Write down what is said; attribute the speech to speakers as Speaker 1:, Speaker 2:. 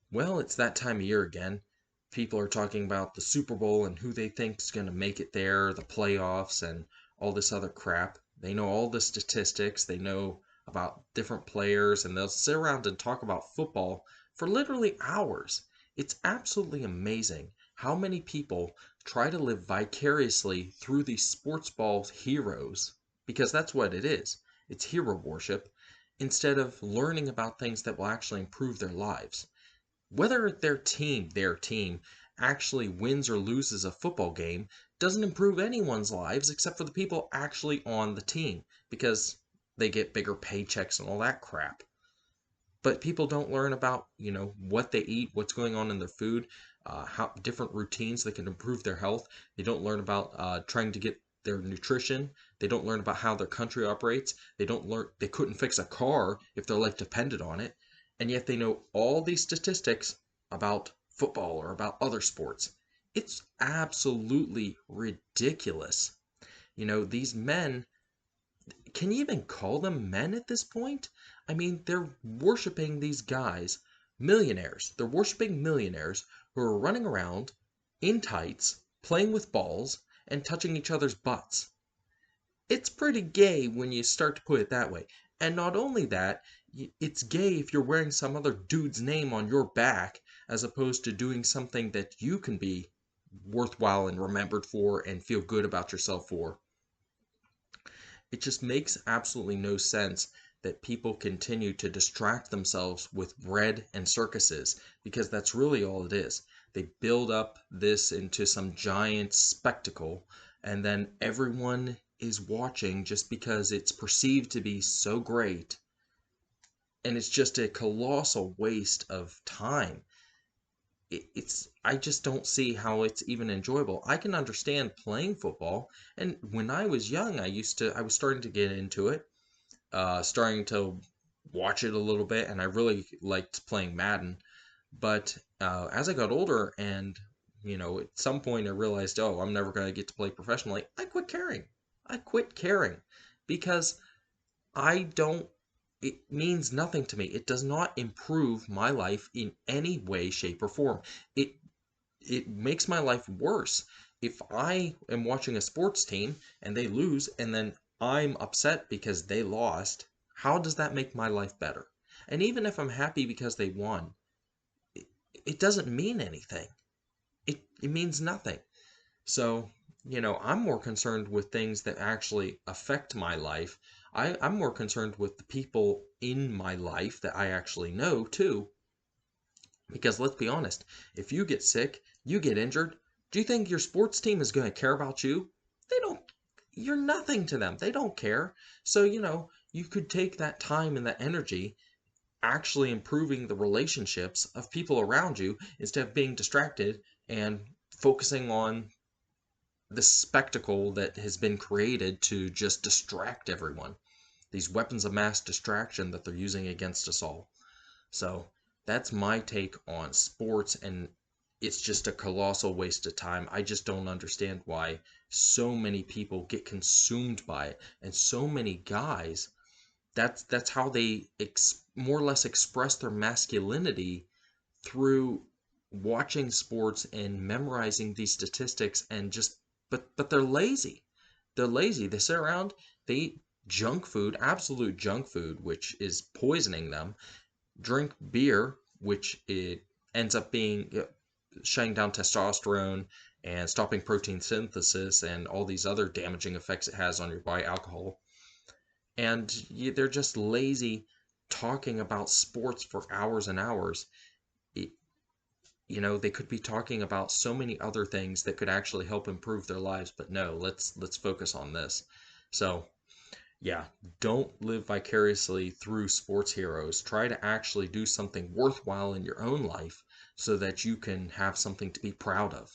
Speaker 1: Well, it's that time of year again. People are talking about the Super Bowl and who they think is going to make it there, the playoffs, and all this other crap. They know all the statistics, they know about different players, and they'll sit around and talk about football for literally hours. It's absolutely amazing how many people try to live vicariously through these sports ball heroes, because that's what it is. It's hero worship, instead of learning about things that will actually improve their lives. Whether their team actually wins or loses a football game doesn't improve anyone's lives except for the people actually on the team because they get bigger paychecks and all that crap. But people don't learn about, what they eat, what's going on in their food, how different routines that can improve their health. They don't learn about trying to get their nutrition. They don't learn about how their country operates. They couldn't fix a car if their life depended on it. And yet they know all these statistics about football or about other sports. It's absolutely ridiculous. These men, can you even call them men at this point? I mean, they're worshiping these guys, millionaires. They're worshiping millionaires who are running around in tights, playing with balls, and touching each other's butts. It's pretty gay when you start to put it that way. And not only that, it's gay if you're wearing some other dude's name on your back as opposed to doing something that you can be worthwhile and remembered for and feel good about yourself for. It just makes absolutely no sense that people continue to distract themselves with bread and circuses because that's really all it is. They build up this into some giant spectacle, and then everyone is watching just because it's perceived to be so great, and it's just a colossal waste of time. It's I just don't see how it's even enjoyable. I can understand playing football, and when I was young, I was starting to get into it, starting to watch it a little bit, and I really liked playing Madden. But as I got older, and at some point I realized, oh, I'm never going to get to play professionally. I quit caring. I quit caring because I don't. It means nothing to me. It does not improve my life in any way, shape, or form. It it makes my life worse. If I am watching a sports team and they lose and then I'm upset because they lost, how does that make my life better? And even if I'm happy because they won, it doesn't mean anything. It means nothing. So, I'm more concerned with things that actually affect my life. I'm more concerned with the people in my life that I actually know too. Because let's be honest, if you get sick, you get injured, do you think your sports team is going to care about you? They don't. You're nothing to them. They don't care. So, you could take that time and that energy actually improving the relationships of people around you instead of being distracted and focusing on the spectacle that has been created to just distract everyone. These weapons of mass distraction that they're using against us all. So that's my take on sports, and it's just a colossal waste of time. I just don't understand why so many people get consumed by it, and so many guys. That's how they more or less express their masculinity through watching sports and memorizing these statistics and just but they're lazy. They're lazy. They sit around, they eat junk food, absolute junk food, which is poisoning them, drink beer, which it ends up being shutting down testosterone and stopping protein synthesis and all these other damaging effects it has on your body, alcohol. And they're just lazy talking about sports for hours and hours. It, they could be talking about so many other things that could actually help improve their lives, but no, let's focus on this. So, yeah, don't live vicariously through sports heroes. Try to actually do something worthwhile in your own life so that you can have something to be proud of.